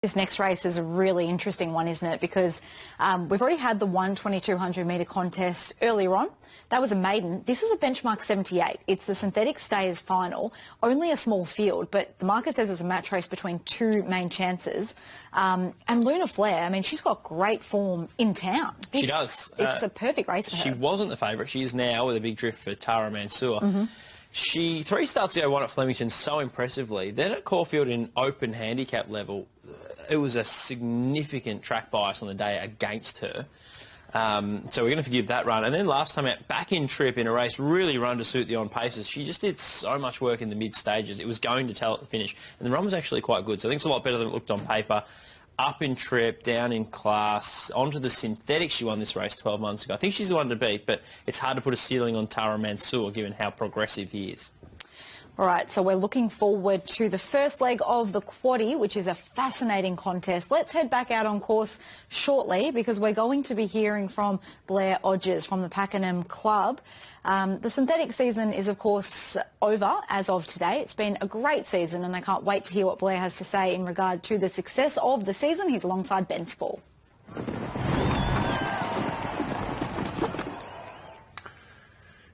This next race is a really interesting one, isn't it? Because we've already had the 2,200 metre contest earlier on. That was a maiden. This is a benchmark 78. It's the synthetic stayers final. Only a small field, but the market says it's a match race between two main chances. And Luna Flair, I mean, she's got great form in town. She does. It's a perfect race for her. She wasn't the favourite. She is now with a big drift for Taramansour. She, 3 starts ago, won at Flemington so impressively. Then at Caulfield in open handicap level, it was a significant track bias on the day against her. So we're going to forgive that run. And then last time out, back in trip in a race, really run to suit the on-paces. She just did so much work in the mid-stages. It was going to tell at the finish. And the run was actually quite good. So I think it's a lot better than it looked on paper. Up in trip, down in class, onto the synthetic. She won this race 12 months ago. I think she's the one to beat, but it's hard to put a ceiling on Taramansour given how progressive he is. All right, so we're looking forward to the first leg of the quaddie, which is a fascinating contest. Let's head back out on course shortly because we're going to be hearing from Blair Odgers from the Pakenham Club. The synthetic season is, of course, over as of today. It's been a great season, and I can't wait to hear what Blair has to say in regard to the success of the season. He's alongside Ben Spall.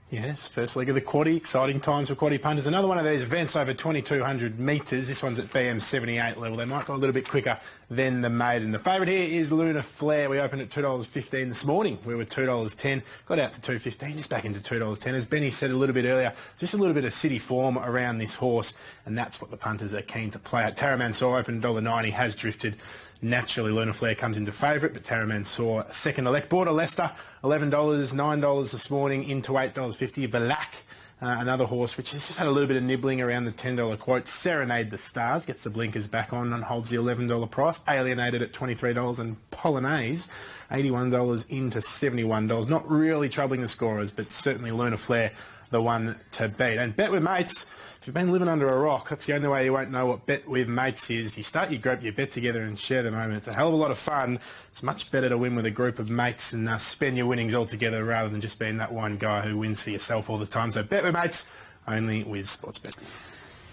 Yes, first leg of the quaddie. Exciting times for quaddie punters. Another one of these events over 2,200 metres. This one's at BM 78 level. They might go a little bit quicker than the maiden. The favourite here is Luna Flair. We opened at $2.15 this morning. We were $2.10. Got out to $2.15, just back into $2.10. As Benny said a little bit earlier, just a little bit of city form around this horse, and that's what the punters are keen to play at. Taramansour opened $1.90, has drifted. Naturally, Luna Flair comes into favourite, but Taramansour second elect. Border Leicester, $11, $9 this morning, into $8.50. Valac, another horse which has just had a little bit of nibbling around the $10 quote. Serenade the Stars gets the blinkers back on and holds the $11 price. Alienated at $23, and Polonaise, $81 into $71. Not really troubling the scorers, but certainly Luna Flair the one to beat. And Bet With Mates, if you've been living under a rock, that's the only way you won't know what Bet With Mates is. You start your group, you bet together and share the moment. It's a hell of a lot of fun. It's much better to win with a group of mates and spend your winnings all together rather than just being that one guy who wins for yourself all the time. So Bet With Mates, only with Sportsbet.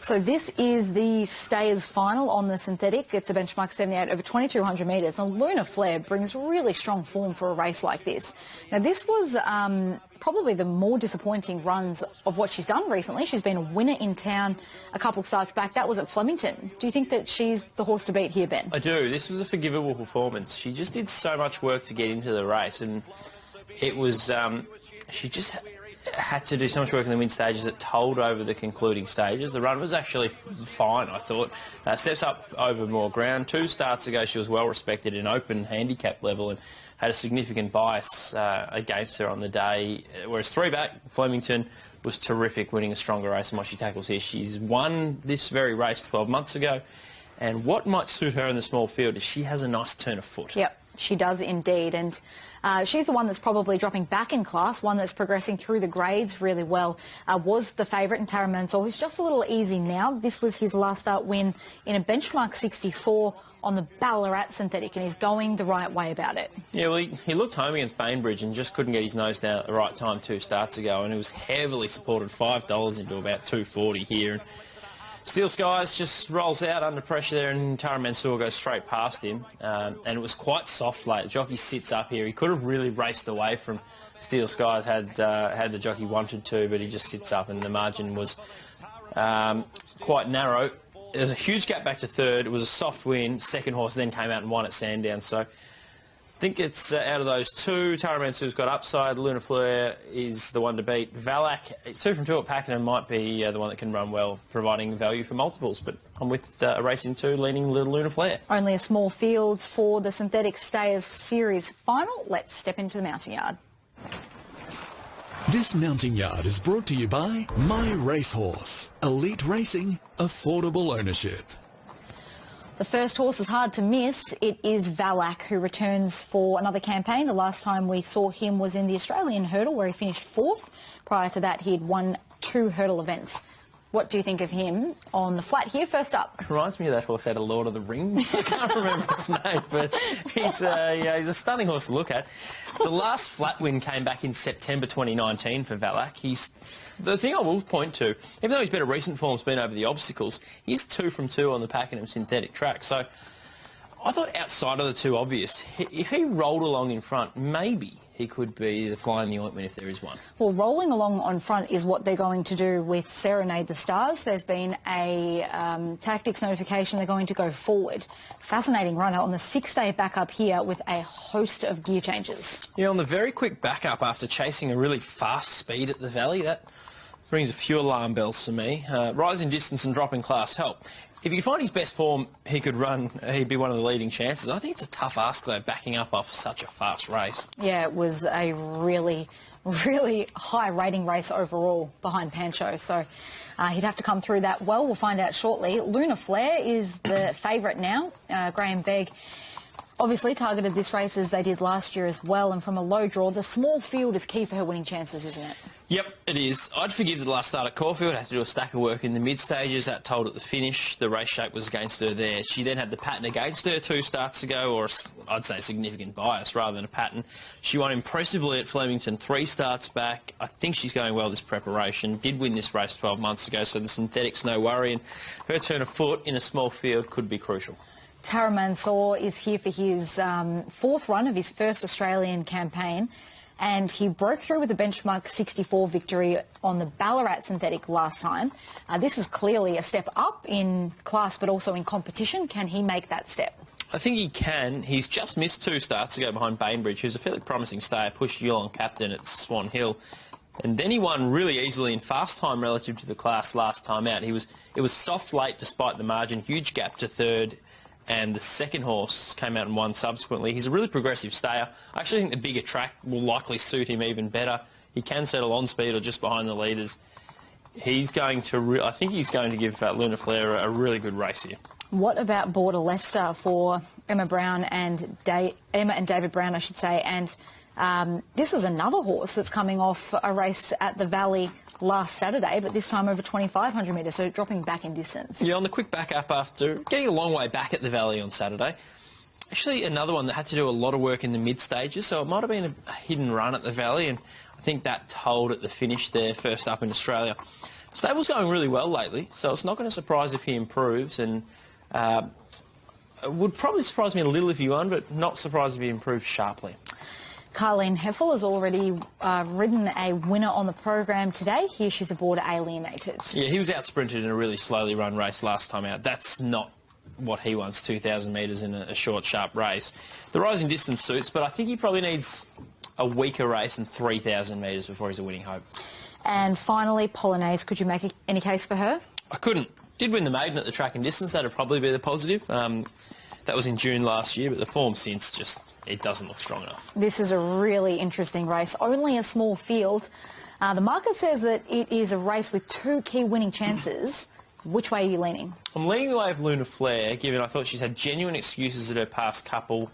So this is the Stayers final on the synthetic. It's a benchmark 78 over 2,200 metres. Now, Luna Flair brings really strong form for a race like this. Now, this was probably the more disappointing runs of what she's done recently. She's been a winner in town a couple starts back. That was at Flemington. Do you think that she's the horse to beat here, Ben? I do. This was a forgivable performance. She just did so much work to get into the race, and it was she just had to do so much work in the mid stages that told over the concluding stages. The run was actually fine, I thought. Steps up over more ground. 2 starts ago, she was well respected in open handicap level and had a significant bias against her on the day. Whereas 3 back, Flemington was terrific, winning a stronger race than what she tackles here. She's won this very race 12 months ago. And what might suit her in the small field is she has a nice turn of foot. Yep. She does indeed, and she's the one that's probably dropping back in class, one that's progressing through the grades really well. Was the favourite in Taramansour, who's just a little easy now. This was his last start win in a benchmark 64 on the Ballarat synthetic, and he's going the right way about it. Yeah, well, he looked home against Bainbridge and just couldn't get his nose down at the right time 2 starts ago, and it was heavily supported, $5 into about $2.40 here. Steel Skies just rolls out under pressure there, and Taramansour goes straight past him. And it was quite soft late. The jockey sits up here. He could have really raced away from Steel Skies had the jockey wanted to, but he just sits up, and the margin was quite narrow. There's a huge gap back to third. It was a soft win. Second horse then came out and won at Sandown. So I think it's out of those 2. Taramansour's got upside. Luna Flair is the one to beat. Valac, 2 from 2 at Pakenham, might be the one that can run well, providing value for multiples. But I'm with a racing 2, leaning little Luna Flair. Only a small field for the Synthetic Stayers Series final. Let's step into the mounting yard. This mounting yard is brought to you by My Racehorse. Elite racing, affordable ownership. The first horse is hard to miss. It is Valac, who returns for another campaign. The last time we saw him was in the Australian hurdle, where he finished 4th. Prior to that, he'd won 2 hurdle events. What do you think of him on the flat here? First up. Reminds me of that horse out of Lord of the Rings. I can't remember its name, but he's a stunning horse to look at. The last flat win came back in September 2019 for Valac. The thing I will point to, even though his better recent form's been over the obstacles, he's 2 from 2 on the Pakenham synthetic track. So I thought outside of the two obvious, if he rolled along in front, maybe he could be the fly in the ointment if there is one. Well, rolling along on front is what they're going to do with Serenade the Stars. There's been a tactics notification. They're going to go forward. Fascinating runner on the 6-day backup here with a host of gear changes. Yeah, on the very quick backup after chasing a really fast speed at the Valley, that rings a few alarm bells for me. Rise in distance and drop in class help. If he could find his best form, he'd be one of the leading chances. I think it's a tough ask, though, backing up off such a fast race. Yeah, it was a really, really high rating race overall behind Pancho. So he'd have to come through that well. We'll find out shortly. Luna Flare is the favourite now. Graham Begg obviously targeted this race as they did last year as well. And from a low draw, the small field is key for her winning chances, isn't it? Yep, it is. I'd forgive the last start at Caulfield. Had to do a stack of work in the mid-stages. That told at the finish. The race shape was against her there. She then had the pattern against her 2 starts ago, or I'd say significant bias rather than a pattern. She won impressively at Flemington 3 starts back. I think she's going well this preparation. Did win this race 12 months ago, so the synthetic's no worry. And her turn of foot in a small field could be crucial. Taramansour is here for his 4th run of his first Australian campaign. And he broke through with a benchmark 64 victory on the Ballarat synthetic last time. This is clearly a step up in class, but also in competition. Can he make that step? I think he can. He's just missed 2 starts to go behind Bainbridge, who's a fairly promising stayer, pushed Yulon captain at Swan Hill. And then he won really easily in fast time relative to the class last time out. It was soft late despite the margin, huge gap to 3rd. And the second horse came out and won subsequently. He's a really progressive stayer. I actually think the bigger track will likely suit him even better. He can settle on speed or just behind the leaders. I think he's going to give Luna Flare a really good race here. What about Border Leicester for Emma and David Brown, I should say. And this is another horse that's coming off a race at the Valley last Saturday, but this time over 2,500 metres, so dropping back in distance. Yeah, on the quick back up after getting a long way back at the Valley on Saturday. Actually, another one that had to do a lot of work in the mid-stages, so it might have been a hidden run at the Valley, and I think that told at the finish there, first up in Australia. Stable's going really well lately, so it's not going to surprise if he improves, and it would probably surprise me a little if he won, but not surprised if he improves sharply. Carleen Heffel has already ridden a winner on the program today. Here she's aboard Alienated. Yeah, he was out-sprinted in a really slowly run race last time out. That's not what he wants, 2,000 metres in a short, sharp race. The rising distance suits, but I think he probably needs a weaker race and 3,000 metres before he's a winning hope. And finally, Polonaise. Could you make any case for her? I couldn't. Did win the maiden at the track and distance. That'd probably be the positive. That was in June last year, but the form since it doesn't look strong enough. This is a really interesting race. Only a small field. The market says that it is a race with 2 key winning chances. Which way are you leaning? I'm leaning the way of Luna Flare, given I thought she's had genuine excuses at her past couple.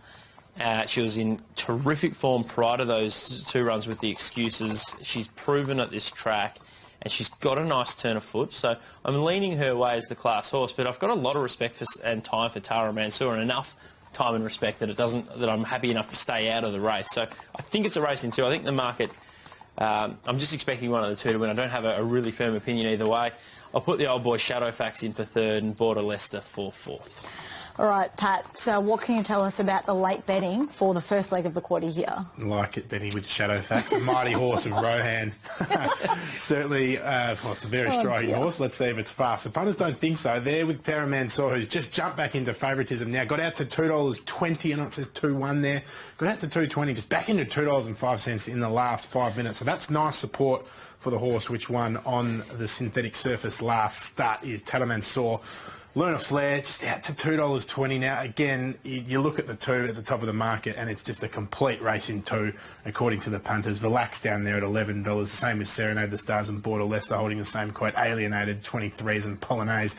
She was in terrific form prior to those 2 runs with the excuses. She's proven at this track, and she's got a nice turn of foot. So I'm leaning her way as the class horse, but I've got a lot of respect and time for Taramansour, and enough time and respect that I'm happy enough to stay out of the race. So I think it's a race in 2. I think the market, I'm just expecting one of the 2 to win. I don't have a really firm opinion either way. I'll put the old boy Shadowfax in for 3rd and Border Leicester for 4th. All right, Pat, so what can you tell us about the late betting for the first leg of the quaddie here? Like it, Benny, with Shadowfax, the mighty horse of Rohan. Certainly, it's a very striking horse. Let's see if it's fast. The punters don't think so. There with Taramansour, who's just jumped back into favouritism now. Got out to $2.20, and it says 2-1 there. Got out to $2.20, just back into $2.05 in the last 5 minutes. So that's nice support for the horse, which won on the synthetic surface last start, is Taramansour. Luna Flare just out to $2.20 now. Again, you look at the 2 at the top of the market and it's just a complete race in 2, according to the punters. Relax down there at $11. The same as Serenade the Stars and Border Leicester holding the same quote. Alienated 23s and Polonaise.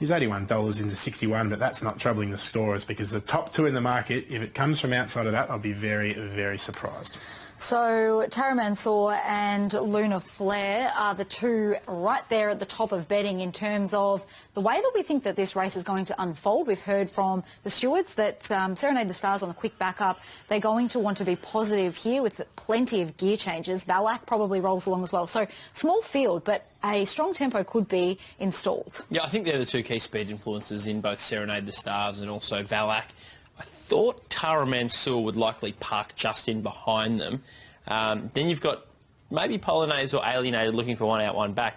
He's $81 into 61, but that's not troubling the scorers because the top 2 in the market, if it comes from outside of that, I'll be very, very surprised. So Taramansour and Luna Flare are the two right there at the top of betting in terms of the way that we think that this race is going to unfold. We've heard from the stewards that Serenade the Stars on the quick backup, they're going to want to be positive here with plenty of gear changes. Valak probably rolls along as well. So small field, but a strong tempo could be installed. Yeah, I think they're the two key speed influences in both Serenade the Stars and also Valak. I thought Taramansour would likely park just in behind them. Then you've got maybe Polonaise or Alienated looking for one out, one back.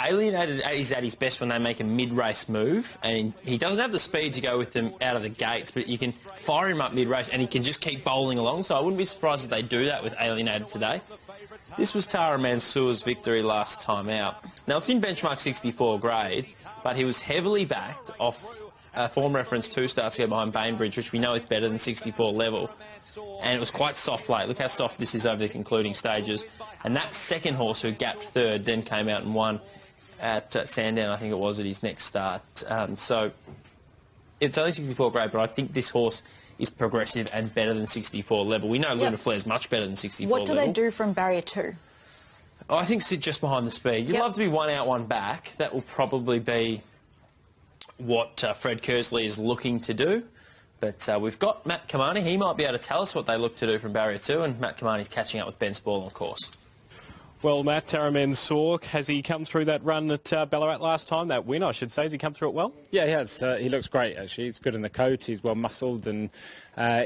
Alienated is at his best when they make a mid-race move, and he doesn't have the speed to go with them out of the gates, but you can fire him up mid-race and he can just keep bowling along, so I wouldn't be surprised if they do that with Alienated today. This was Taramansour's victory last time out. Now, it's in benchmark 64 grade, but he was heavily backed off form reference 2 starts ago behind Bainbridge, which we know is better than 64 level. And it was quite soft late. Look how soft this is over the concluding stages. And that second horse who gapped third then came out and won at Sandown, I think it was, at his next start. So it's only 64 grade, but I think this horse is progressive and better than 64 level. We know Luna Flair is much better than 64 level. What do they do from barrier 2? I think sit just behind the speed. You'd love to be one out, one back. That will probably be what Fred Kersley is looking to do. But we've got Matt Kamani. He might be able to tell us what they look to do from barrier 2, and Matt Kamani's catching up with Ben Spall on course. Well, Matt, Taramansour, has he come through that run at Ballarat last time? That win, I should say. Has he come through it well? Yeah, he has. He looks great, actually. He's good in the coat. He's well muscled, and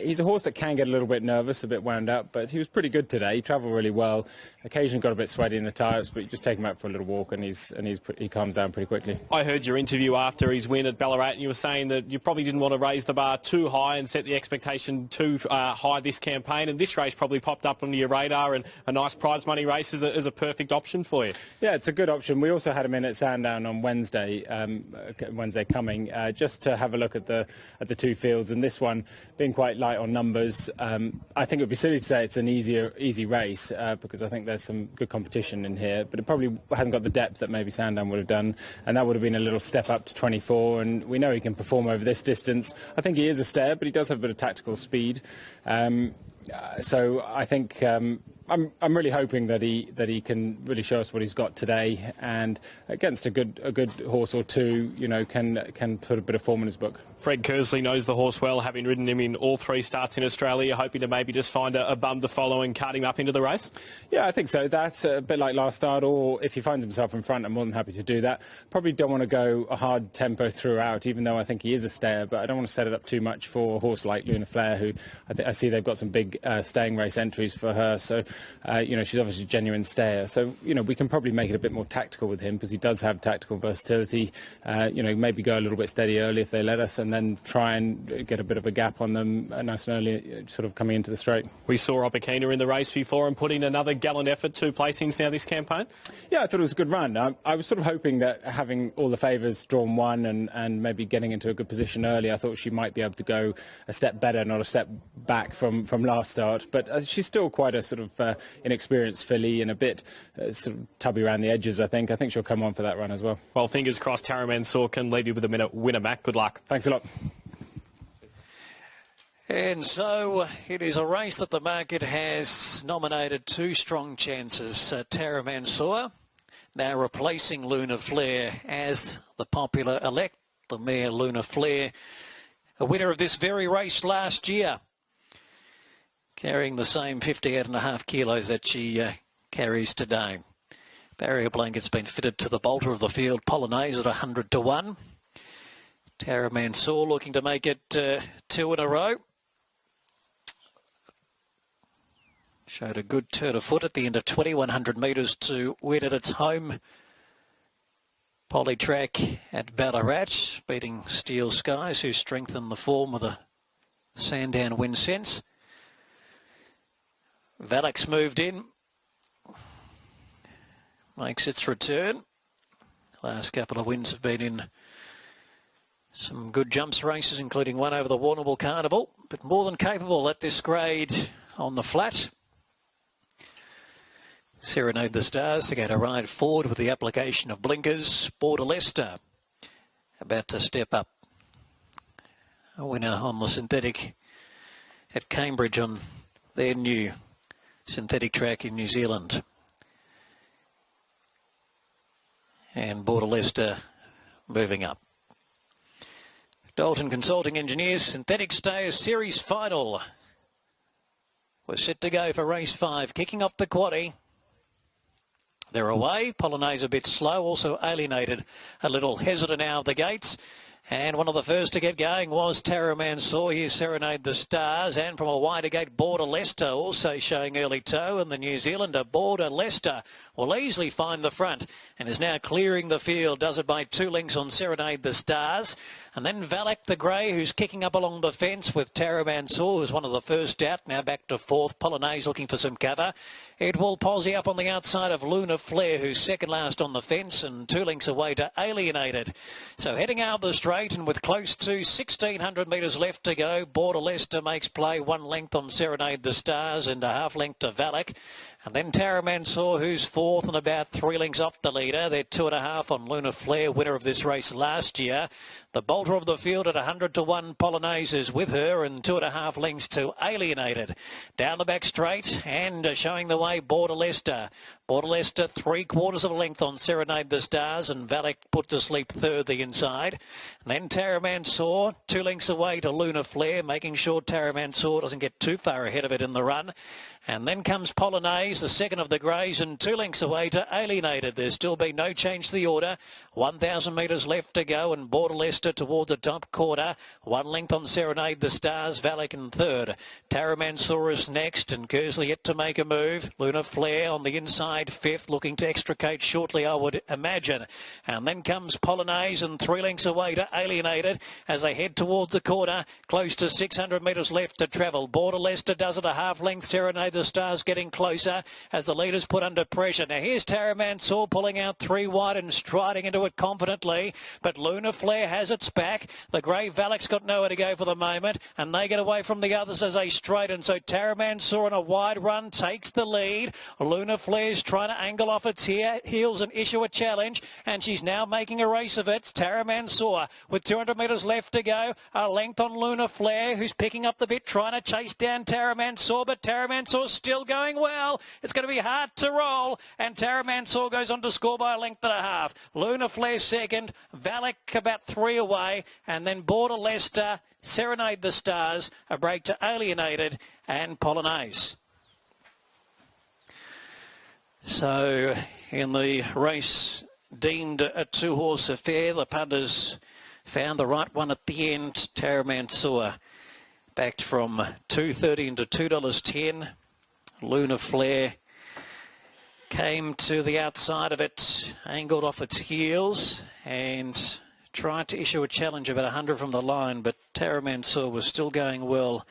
he's a horse that can get a little bit nervous, a bit wound up, but he was pretty good today. He travelled really well. Occasionally got a bit sweaty in the tyres, but you just take him out for a little walk, and he calms down pretty quickly. I heard your interview after his win at Ballarat, and you were saying that you probably didn't want to raise the bar too high and set the expectation too high this campaign, and this race probably popped up onto your radar, and a nice prize money race is a perfect option for you. Yeah, it's a good option. We also had him in at Sandown on Wednesday coming, just to have a look at the two fields, and this one being quite light on numbers. I think it would be silly to say it's an easy race because I think there's some good competition in here, but it probably hasn't got the depth that maybe Sandown would have done, and that would have been a little step up to 24, and we know he can perform over this distance. I think he is a stayer, but he does have a bit of tactical speed. So I think I'm really hoping that he can really show us what he's got today, and against a good horse or two, can put a bit of form in his book. Fred Kersley knows the horse well, having ridden him in all 3 starts in Australia, hoping to maybe just find a bum to follow and cart him up into the race? Yeah, I think so. That's a bit like last start, or if he finds himself in front, I'm more than happy to do that. Probably don't want to go a hard tempo throughout, even though I think he is a stayer, but I don't want to set it up too much for a horse like Luna Flair, who I see they've got some big staying race entries for her, so she's obviously a genuine stayer. So, we can probably make it a bit more tactical with him, because he does have tactical versatility. Maybe go a little bit steady early if they let us, and then try and get a bit of a gap on them nice and early, sort of coming into the straight. We saw Opakina in the race before and put in another gallant effort, 2 placings now this campaign. Yeah, I thought it was a good run. I was sort of hoping that having all the favours drawn 1 and maybe getting into a good position early, I thought she might be able to go a step better, not a step back from last start. But she's still quite a sort of inexperienced filly and a bit sort of tubby around the edges, I think. I think she'll come on for that run as well. Well, fingers crossed Taramansour can leave you with a winner, Mac. Good luck. Thanks a lot. And so it is a race that the market has nominated 2 strong chances. Taramansour now replacing Luna Flair as the popular elect, the mare Luna Flair, a winner of this very race last year, carrying the same 58.5 kilos that she carries today. Barrier blanket's been fitted to the bolter of the field, Polonaise at 100 to 1. Taramansour looking to make it 2 in a row. Showed a good turn of foot at the end of 2,100 metres to win at its home poly track at Ballarat, beating Steel Skies, who strengthened the form with a Sandown win since. Valak's moved in, makes its return. Last couple of wins have been in some good jumps races, including one over the Warrnambool Carnival, but more than capable at this grade on the flat. Serenade the Stars, they're going to ride forward with the application of blinkers. Border Leicester about to step up. A winner on the synthetic at Cambridge on their new synthetic track in New Zealand. And Border Leicester moving up. Dalton Consulting Engineers, Synthetic Stayers Series Final. We're set to go for race 5, kicking off the quaddie. They're away. Polonaise a bit slow, also Alienated a little hesitant out of the gates. And one of the first to get going was Taramansour. Here, Serenade the Stars. And from a wider gate, Border Leicester also showing early toe. And the New Zealander, Border Leicester, will easily find the front and is now clearing the field. Does it by 2 lengths on Serenade the Stars. And then Valak the Grey, who's kicking up along the fence with Taramansour, who's one of the first out. Now back to 4th. Polonaise looking for some cover. It will posse up on the outside of Luna Flare, who's second last on the fence, and 2 lengths away to Alienated. So heading out the straight, and with close to 1,600 metres left to go, Border Leicester makes play 1 length on Serenade the Stars and a half length to Valak. And then Taramansour, who's 4th and about 3 lengths off the leader. They're 2.5 on Luna Flare, winner of this race last year. The bolter of the field at 100 to 1, Polonaise is with her, and 2.5 lengths to Alienated. Down the back straight and showing the way, Border Leicester. Border Leicester 3/4 of a length on Serenade the Stars, and Valak put to sleep third the inside. And then Taramansour 2 lengths away to Luna Flare, making sure Taramansour doesn't get too far ahead of it in the run. And then comes Polonaise, the second of the greys, and 2 lengths away to Alienated. There's still been no change to the order. 1,000 metres left to go, and Border Leicester towards the top quarter. 1 length on Serenade the Stars, Valak in third. Taramansour is next, and Kersley yet to make a move. Luna Flare on the inside, 5th, looking to extricate shortly, I would imagine. And then comes Polonaise, and 3 lengths away to Alienated as they head towards the corner. Close to 600 metres left to travel. Border Leicester does it a half length. Serenade the Stars getting closer as the leaders put under pressure. Now here's Taramansour pulling out 3 wide and striding into it confidently, but Luna Flare has its back. The grey Valak's got nowhere to go for the moment, and they get away from the others as they straighten. So Taramansour on a wide run takes the lead. Luna Flare's trying to angle off its heels and issue a challenge, and she's now making a race of it. It's Taramansour with 200 metres left to go. A length on Luna Flare, who's picking up the bit, trying to chase down Taramansour, but Taramansour's still going well. It's going to be hard to roll, and Taramansour goes on to score by a length and a half. Luna Flare second, Valak about 3 away, and then Border Leicester, Serenade the Stars, a break to Alienated, and Polonaise. So in the race deemed a 2-horse affair, the punters found the right one at the end. Taramansour backed from $2.30 into $2.10. Luna Flare came to the outside of it, angled off its heels and tried to issue a challenge about 100 from the line, but Taramansour was still going well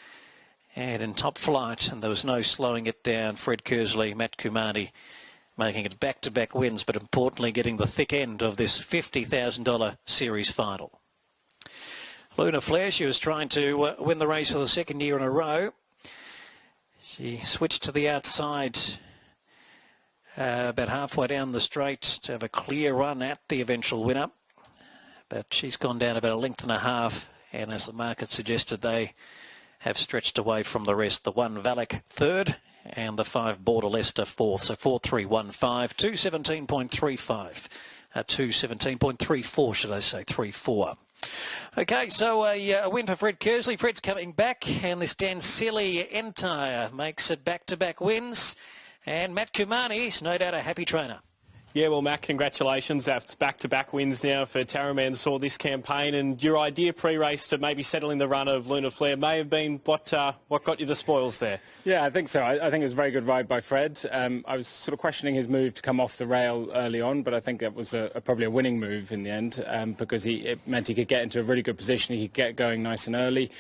and in top flight, and there was no slowing it down. Fred Kersley, Matt Kumani making it back-to-back wins, but importantly getting the thick end of this $50,000 series final. Luna Flare, she was trying to win the race for the 2nd year in a row. She switched to the outside about halfway down the straight to have a clear run at the eventual winner. But she's gone down about a length and a half, and as the market suggested, they have stretched away from the rest. The 1 Valak third and the 5 Border Leicester 4th. So 4-3-1-5, 217.35. 217.34, should I say, 3-4. Okay, so a win for Fred Kersley. Fred's coming back, and this Dan Silly Entire makes it back-to-back wins. And Matt Kumani is no doubt a happy trainer. Yeah, well, Matt, congratulations. That's back-to-back wins now for Taramansour this campaign. And your idea pre-race to maybe settling the run of Luna Flare may have been what got you the spoils there. Yeah, I think so. I think it was a very good ride by Fred. I was sort of questioning his move to come off the rail early on, but I think that was probably a winning move in the end because it meant he could get into a really good position. He could get going nice and early,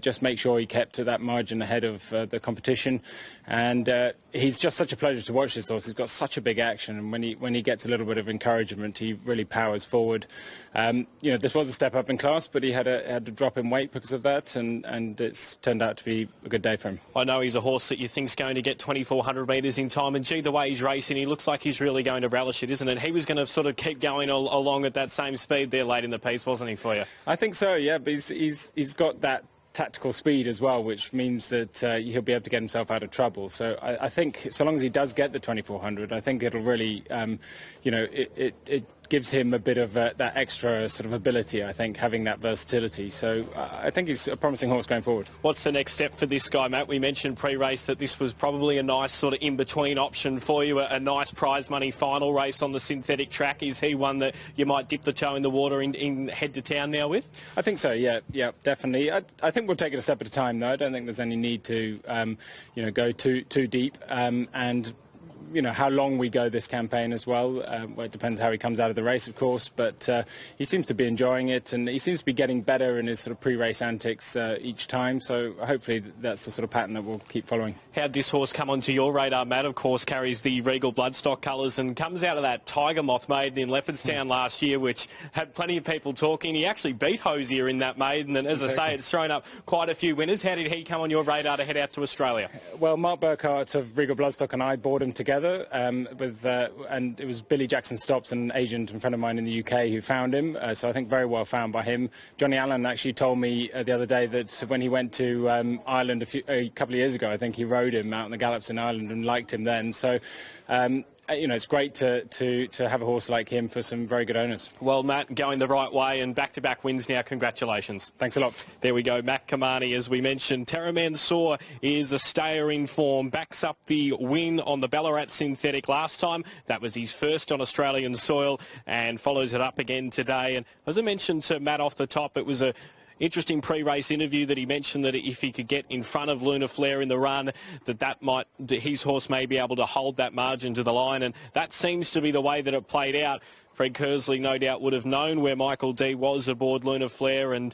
just make sure he kept to that margin ahead of the competition. And he's just such a pleasure to watch this horse. He's got such a big action, and when he gets a little bit of encouragement, he really powers forward. This was a step up in class, but he had a drop in weight because of that, and it's turned out to be a good day for him. I know he's a horse that you think's going to get 2,400 metres in time, and gee, the way he's racing, he looks like he's really going to relish it, isn't it? He was going to sort of keep going along at that same speed there late in the piece, wasn't he, for you? I think so, yeah, but he's got that tactical speed as well, which means that he'll be able to get himself out of trouble. So I think so long as he does get the 2400, I think it'll really, it gives him a bit of that extra sort of ability, I think, having that versatility. So I think he's a promising horse going forward. What's the next step for this guy, Matt? We mentioned pre-race that this was probably a nice sort of in-between option for you, a nice prize money final race on the synthetic track. Is he one that you might dip the toe in the water in head to town now with? I think so, yeah, definitely. I think we'll take it a step at a time, though. I don't think there's any need to, go too deep. And how long we go this campaign as well. It depends how he comes out of the race, of course, but he seems to be enjoying it, and he seems to be getting better in his sort of pre-race antics each time, so hopefully that's the sort of pattern that we'll keep following. How'd this horse come onto your radar, Matt? Of course, carries the Regal Bloodstock colours and comes out of that Tiger Moth maiden in Leopardstown last year, which had plenty of people talking. He actually beat Hosier in that maiden, and as I say, it's thrown up quite a few winners. How did he come on your radar to head out to Australia? Well, Mark Burkhart of Regal Bloodstock and I bought him together, and it was Billy Jackson Stops, an agent and friend of mine in the UK, who found him, so I think very well found by him. Johnny Allen actually told me the other day that when he went to Ireland a couple of years ago, I think he rode him out in the gallops in Ireland and liked him then. So it's great to have a horse like him for some very good owners. Well, Matt, going the right way and back-to-back wins now. Congratulations. Thanks a lot. There we go. Matt Kamani, as we mentioned. Taramansour is a stayer in form. Backs up the win on the Ballarat Synthetic last time. That was his first on Australian soil, and follows it up again today. And as I mentioned to Matt off the top, it was a interesting pre-race interview that he mentioned that if he could get in front of Luna Flare in the run, that his horse may be able to hold that margin to the line, and that seems to be the way that it played out. Fred Kersley no doubt would have known where Michael D was aboard Luna Flare and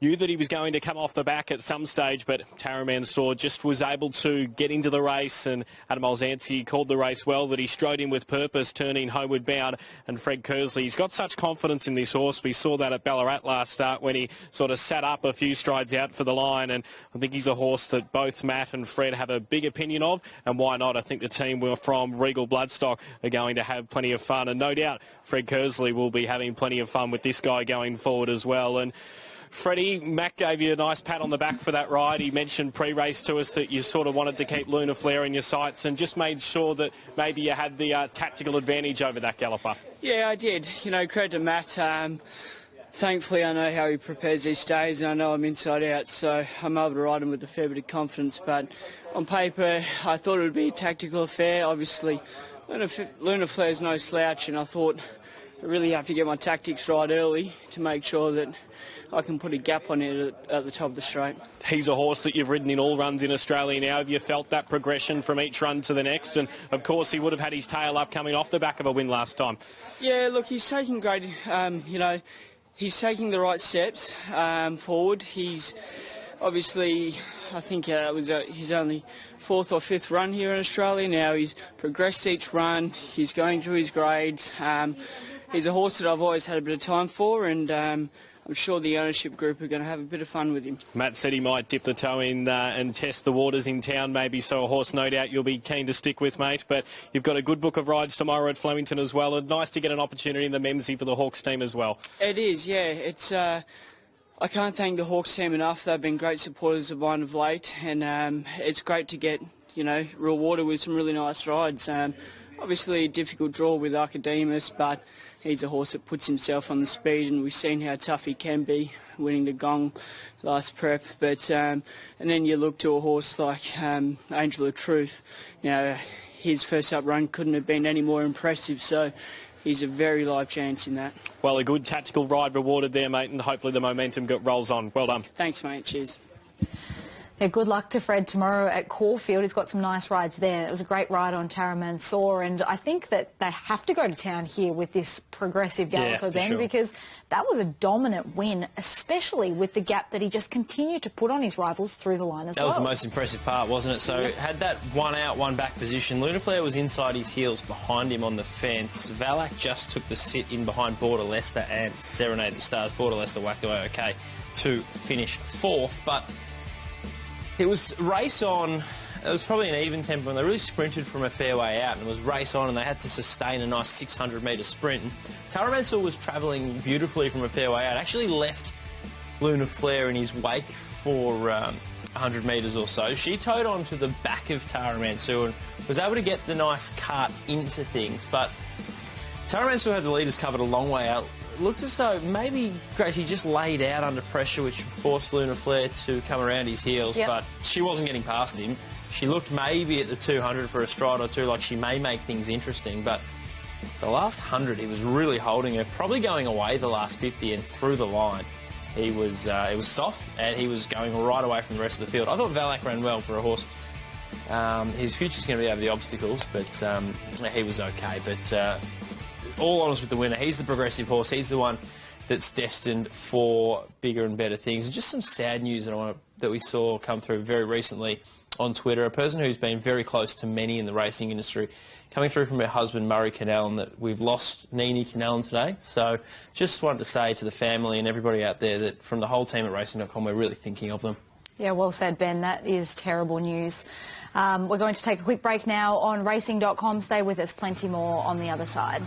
knew that he was going to come off the back at some stage, but Taramansour just was able to get into the race, and Adam Olzanski called the race well, that he strode in with purpose, turning homeward bound, and Fred Kersley, he's got such confidence in this horse. We saw that at Ballarat last start when he sort of sat up a few strides out for the line, and I think he's a horse that both Matt and Fred have a big opinion of, and why not? I think the team from Regal Bloodstock are going to have plenty of fun, and no doubt Fred Kersley will be having plenty of fun with this guy going forward as well. And Freddie, Matt gave you a nice pat on the back for that ride. He mentioned pre-race to us that you sort of wanted to keep Luna Flare in your sights and just made sure that maybe you had the tactical advantage over that galloper. Yeah, I did. Credit to Matt. Thankfully, I know how he prepares these days, and I know I'm inside out, so I'm able to ride him with a fair bit of confidence. But on paper, I thought it would be a tactical affair. Obviously, Luna Flare's no slouch, and I thought I really have to get my tactics right early to make sure that I can put a gap on it at the top of the straight. He's a horse that you've ridden in all runs in Australia now. Have you felt that progression from each run to the next? And, of course, he would have had his tail up coming off the back of a win last time. Yeah, look, he's taking great, he's taking the right steps forward. He's obviously, I think it was his only fourth or fifth run here in Australia. Now he's progressed each run. He's going through his grades. He's a horse that I've always had a bit of time for, and I'm sure the ownership group are going to have a bit of fun with him. Matt said he might dip the toe in and test the waters in town maybe, so a horse no doubt you'll be keen to stick with, mate. But you've got a good book of rides tomorrow at Flemington as well, and nice to get an opportunity in the Memsie for the Hawks team as well. It is, yeah. It's I can't thank the Hawks team enough. They've been great supporters of mine of late, and it's great to get, rewarded with some really nice rides. Obviously a difficult draw with Archidemus, but he's a horse that puts himself on the speed, and we've seen how tough he can be, winning the Gong last prep. But and then you look to a horse like Angel of Truth. His first up run couldn't have been any more impressive, so he's a very live chance in that. Well, a good tactical ride rewarded there, mate, and hopefully the momentum rolls on. Well done. Thanks, mate. Cheers. Yeah, good luck to Fred tomorrow at Caulfield. He's got some nice rides there. It was a great ride on Taramansour, and I think that they have to go to town here with this progressive galloper then, sure. because that was a dominant win, especially with the gap that he just continued to put on his rivals through the line as well. That was the most impressive part, wasn't it? So had that one out, one back position. Luna Flare was inside his heels behind him on the fence. Valak just took the sit in behind Border Leicester and Serenade the Stars. Border Leicester whacked away okay to finish fourth, but it was race on. It was probably an even tempo, and they really sprinted from a fair way out, and it was race on, and they had to sustain a nice 600-metre sprint. Taramansour was travelling beautifully from a fair way out, actually left Luna Flare in his wake for 100 metres or so. She towed on to the back of Taramansour and was able to get the nice cart into things, but Taramansour had the leaders covered a long way out. It looked as though maybe Gracie just laid out under pressure, which forced Luna Flair to come around his heels, but she wasn't getting past him. She looked maybe at the 200 for a stride or two like she may make things interesting, but the last 100 he was really holding her, probably going away the last 50 and through the line. It was soft and he was going right away from the rest of the field. I thought Valak ran well for a horse. His future's going to be over the obstacles, but he was okay. But all honours with the winner. He's the progressive horse. He's the one that's destined for bigger and better things. And just some sad news that we saw come through very recently on Twitter. A person who's been very close to many in the racing industry, coming through from her husband, Murray Cannellan, that we've lost Nini Cannellan today. So just wanted to say to the family and everybody out there that from the whole team at Racing.com, we're really thinking of them. Yeah, well said, Ben. That is terrible news. We're going to take a quick break now on Racing.com. Stay with us. Plenty more on the other side.